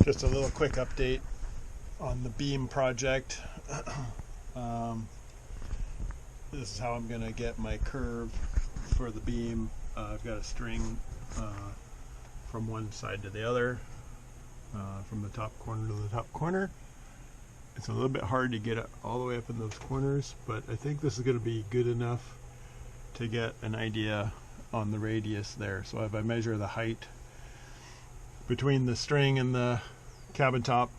Just a little quick update on the beam project. This is how I'm going to get my curve for the beam. I've got a string from one side to the other, from the top corner to the top corner. It's a little bit hard to get it all the way up in those corners, but I think this is going to be good enough to get an idea on the radius there. So if I measure the height between the string and the cabin top,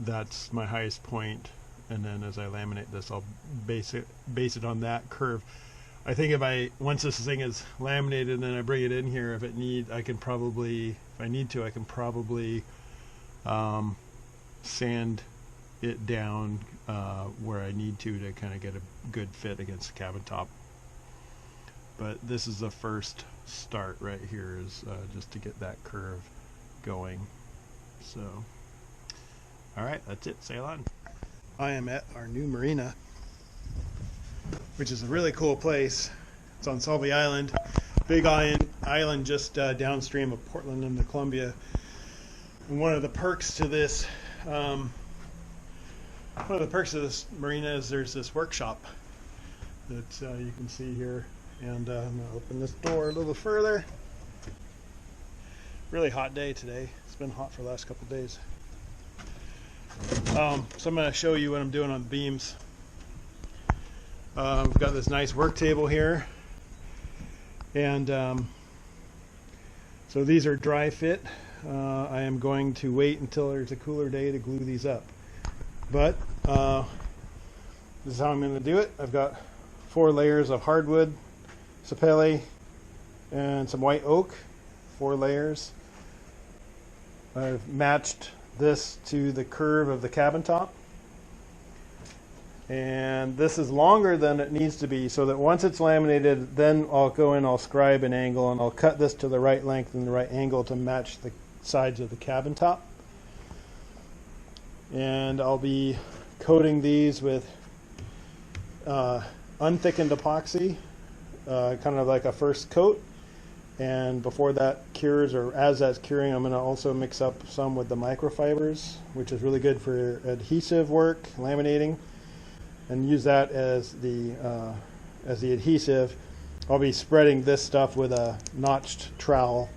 that's my highest point, and then as I laminate this, I'll base it on that curve. I think once this thing is laminated and then I bring it in here, if I need to, I can probably sand it down where I need to kind of get a good fit against the cabin top. But this is the first start right here, is just to get that curve going. So, alright, that's it. Sail on. I am at our new marina, which is a really cool place. It's on Sulby Island, big island just downstream of Portland and the Columbia. And one of the perks to this marina is there's this workshop that you can see here. And I'm going to open this door a little further. Really hot day today. It's been hot for the last couple of days. So I'm going to show you what I'm doing on the beams. We've got this nice work table here. And so these are dry fit. I am going to wait until there's a cooler day to glue these up. But this is how I'm going to do it. I've got 4 layers of hardwood sapele and some white oak, 4 layers. I've matched this to the curve of the cabin top, and this is longer than it needs to be, so that once it's laminated, then I'll go in, I'll scribe an angle, and I'll cut this to the right length and the right angle to match the sides of the cabin top. And I'll be coating these with unthickened epoxy, kind of like a first coat, and before that cures, or as that's curing, I'm going to also mix up some with the microfibers, which is really good for adhesive work, laminating, and use that as the adhesive. I'll be spreading this stuff with a notched trowel.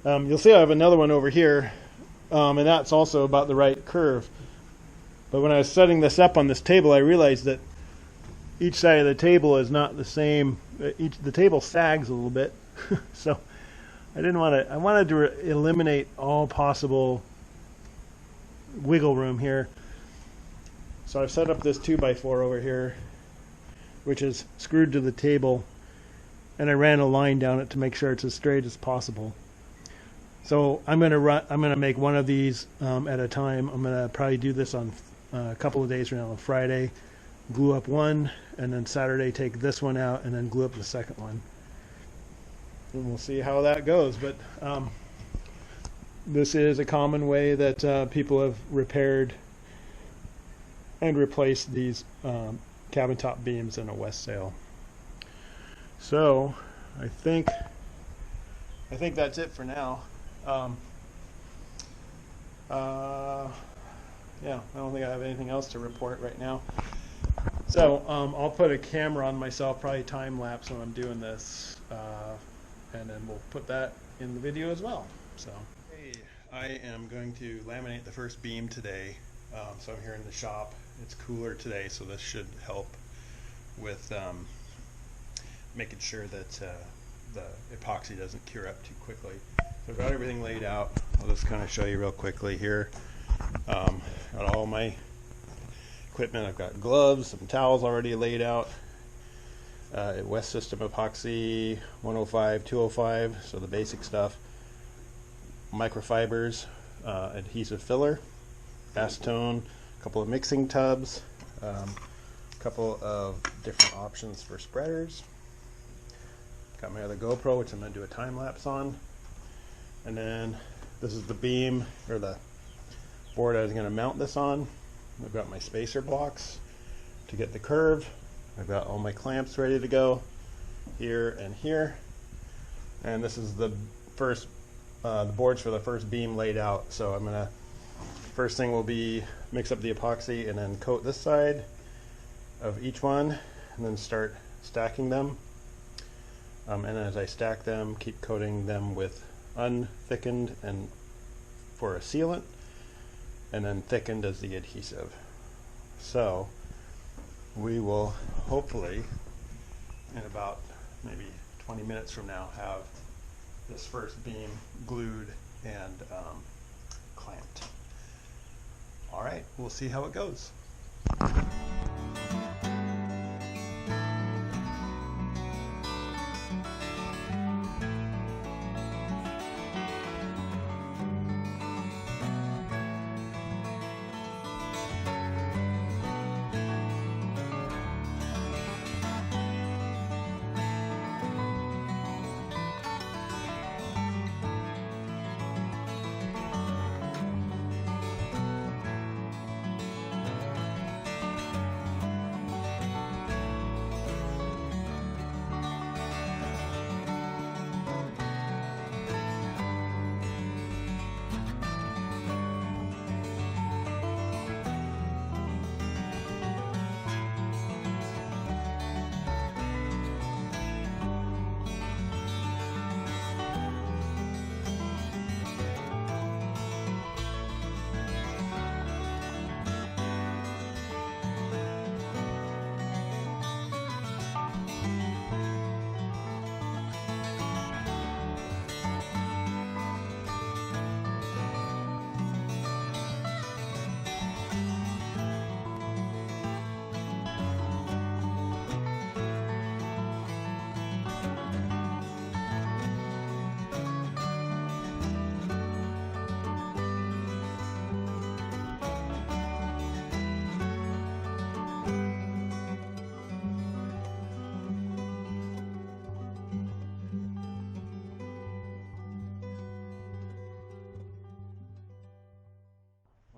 You'll see I have another one over here, and that's also about the right curve. But when I was setting this up on this table, I realized that each side of the table is not the same. The table sags a little bit, so I wanted to eliminate all possible wiggle room here. So I've set up this 2x4 over here, which is screwed to the table, and I ran a line down it to make sure it's as straight as possible. So I'm gonna make one of these at a time. I'm gonna probably do this on a couple of days from now. On Friday, glue up one, and then Saturday take this one out and then glue up the second one, and we'll see how that goes. But this is a common way that people have repaired and replaced these cabin top beams in a Westsail. So I think that's it for now. Yeah, I don't think I have anything else to report right now. So I'll put a camera on myself, probably time lapse when I'm doing this, and then we'll put that in the video as well. So hey, I am going to laminate the first beam today. So I'm here in the shop. It's cooler today, so this should help with making sure that the epoxy doesn't cure up too quickly. So I've got everything laid out. I'll just kind of show you real quickly here. Got all my equipment. I've got gloves, some towels already laid out. West System epoxy 105, 205, so the basic stuff. Microfibers, adhesive filler, acetone, a couple of mixing tubs, a couple of different options for spreaders. Got my other GoPro, which I'm going to do a time lapse on. And then this is the beam, or the board I was going to mount this on. I've got my spacer blocks to get the curve. I've got all my clamps ready to go here and here. And this is the first the boards for the first beam laid out. So I'm gonna, first thing will be mix up the epoxy and then coat this side of each one and then start stacking them. And as I stack them, keep coating them with unthickened and for a sealant, and then thickened as the adhesive. So we will hopefully in about maybe 20 minutes from now have this first beam glued and clamped. All right, we'll see how it goes.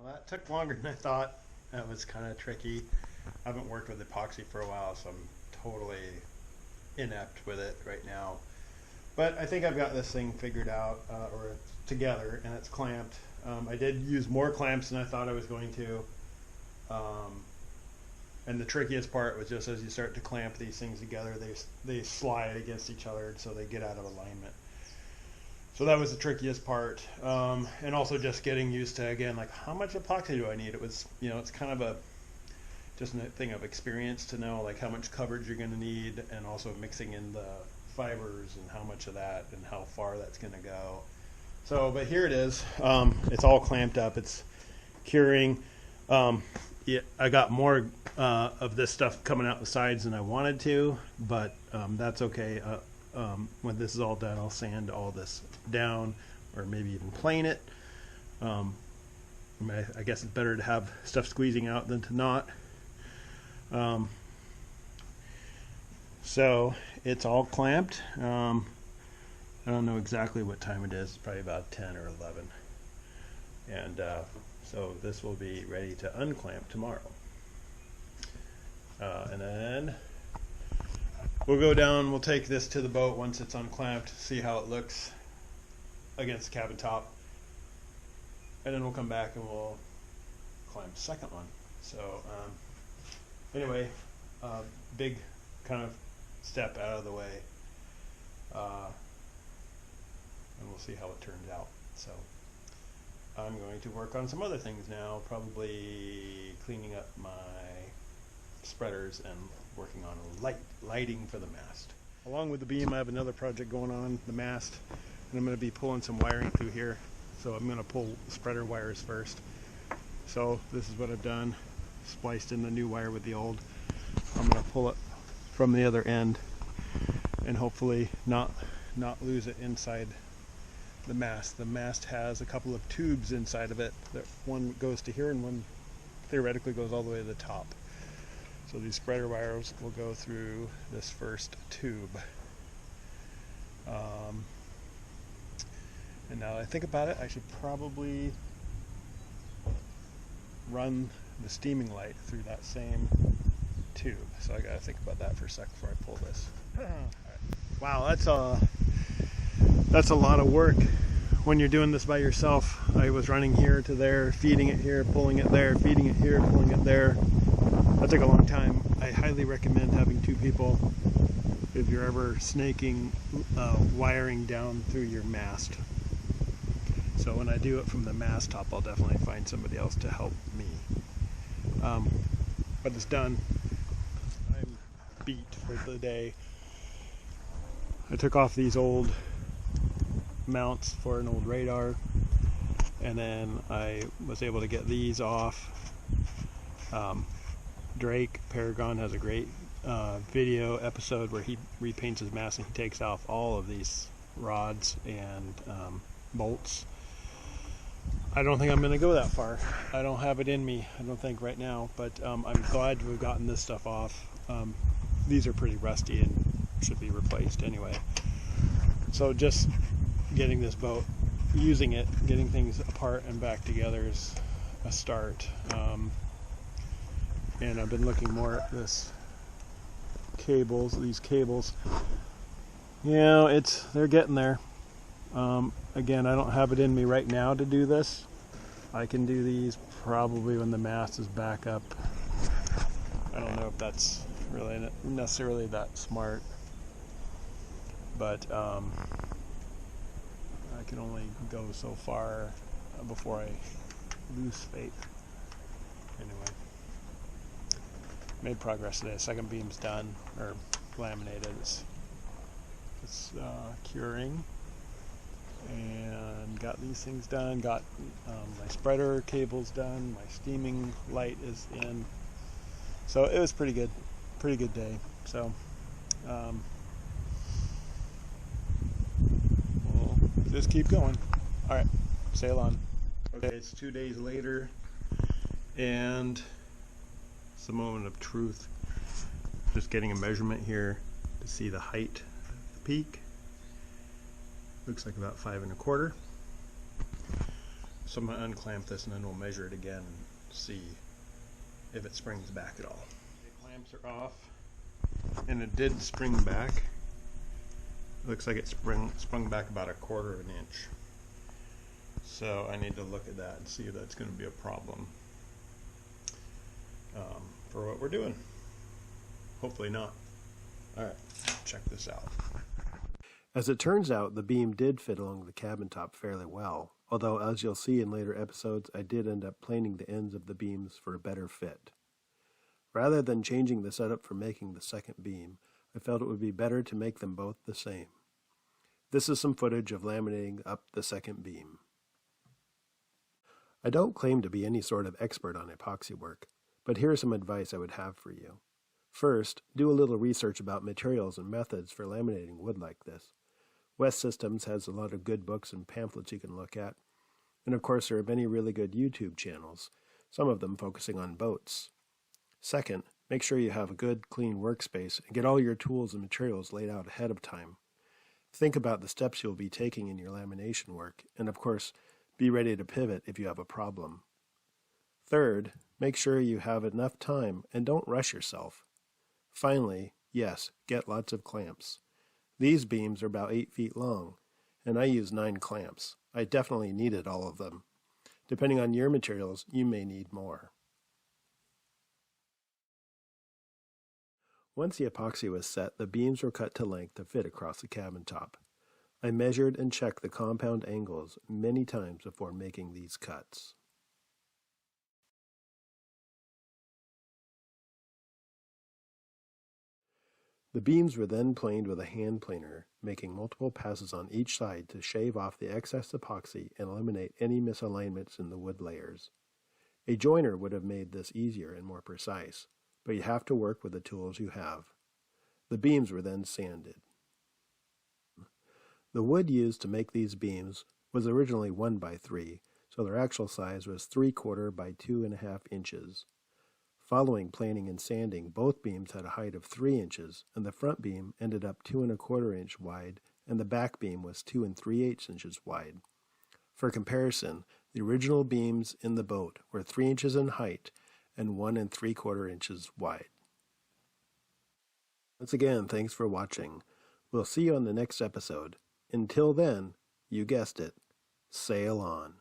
That took longer than I thought. That was kind of tricky. I haven't worked with epoxy for a while, so I'm totally inept with it right now. But I think I've got this thing figured out, or together, and it's clamped. I did use more clamps than I thought I was going to. And the trickiest part was just as you start to clamp these things together, they slide against each other, so they get out of alignment. So that was the trickiest part, and also just getting used to, again, like, how much epoxy do I need? It was, you know, it's kind of just a thing of experience to know like how much coverage you're going to need, and also mixing in the fibers and how much of that and how far that's going to go. So, but here it is. It's all clamped up. It's curing. I got more of this stuff coming out the sides than I wanted to, but that's okay. When this is all done, I'll sand all this down, or maybe even plane it. I guess it's better to have stuff squeezing out than to not. So it's all clamped. I don't know exactly what time it is. It's probably about 10 or 11. And so this will be ready to unclamp tomorrow. And then we'll go down, we'll take this to the boat once it's unclamped, see how it looks against the cabin top. And then we'll come back and we'll clamp the second one. So anyway, big kind of step out of the way. And we'll see how it turns out. So I'm going to work on some other things now, probably cleaning up my spreaders and working on lighting for the mast. Along with the beam, I have another project going on, the mast, and I'm going to be pulling some wiring through here. So I'm going to pull spreader wires first. So this is what I've done, spliced in the new wire with the old. I'm going to pull it from the other end and hopefully not lose it inside the mast. The mast has a couple of tubes inside of it. One goes to here and one theoretically goes all the way to the top. So these spreader wires will go through this first tube. And now that I think about it, I should probably run the steaming light through that same tube. So I gotta think about that for a sec before I pull this. Wow, that's a lot of work when you're doing this by yourself. I was running here to there, feeding it here, pulling it there, feeding it here, pulling it there. That took a long time. I highly recommend having two people if you're ever snaking wiring down through your mast. So when I do it from the mast top, I'll definitely find somebody else to help me. But it's done. I'm beat for the day. I took off these old mounts for an old radar, and then I was able to get these off. Drake Paragon has a great video episode where he repaints his mast and he takes off all of these rods and bolts. I don't think I'm going to go that far. I don't have it in me, I don't think, right now, but I'm glad to have gotten this stuff off. These are pretty rusty and should be replaced anyway. So just getting this boat, using it, getting things apart and back together is a start. And I've been looking more at these cables. You know, they're getting there. Again, I don't have it in me right now to do this. I can do these probably when the mast is back up. I don't know if that's really necessarily that smart, but I can only go so far before I lose faith. Anyway, made progress today. Second beam's done, or laminated. It's curing, and got these things done. Got my spreader cables done. My steaming light is in. So it was pretty good day. So we'll just keep going. All right, sail on. Okay, it's 2 days later, and it's the moment of truth. Just getting a measurement here to see the height of the peak. Looks like about 5 1/4. So I'm going to unclamp this and then we'll measure it again and see if it springs back at all. The clamps are off, and it did spring back. It looks like it sprung back about 1/4 inch. So I need to look at that and see if that's going to be a problem for what we're doing. Hopefully not. Alright, check this out. As it turns out, the beam did fit along the cabin top fairly well, although as you'll see in later episodes, I did end up planing the ends of the beams for a better fit. Rather than changing the setup for making the second beam, I felt it would be better to make them both the same. This is some footage of laminating up the second beam. I don't claim to be any sort of expert on epoxy work, but here's some advice I would have for you. First, do a little research about materials and methods for laminating wood like this. West Systems has a lot of good books and pamphlets you can look at, and of course there are many really good YouTube channels, some of them focusing on boats. Second, make sure you have a good, clean workspace and get all your tools and materials laid out ahead of time. Think about the steps you'll be taking in your lamination work, and of course, be ready to pivot if you have a problem. Third, make sure you have enough time and don't rush yourself. Finally, yes, get lots of clamps. These beams are about 8 feet long, and I use 9 clamps. I definitely needed all of them. Depending on your materials, you may need more. Once the epoxy was set, the beams were cut to length to fit across the cabin top. I measured and checked the compound angles many times before making these cuts. The beams were then planed with a hand planer, making multiple passes on each side to shave off the excess epoxy and eliminate any misalignments in the wood layers. A joiner would have made this easier and more precise, but you have to work with the tools you have. The beams were then sanded. The wood used to make these beams was originally 1x3, so their actual size was 3/4 by 2.5 inches. Following planing and sanding, both beams had a height of 3 inches, and the front beam ended up 2¼ inch wide, and the back beam was 2 3/8 inches wide. For comparison, the original beams in the boat were 3 inches in height and 1 3/4 inches wide. Once again, thanks for watching. We'll see you on the next episode. Until then, you guessed it, sail on.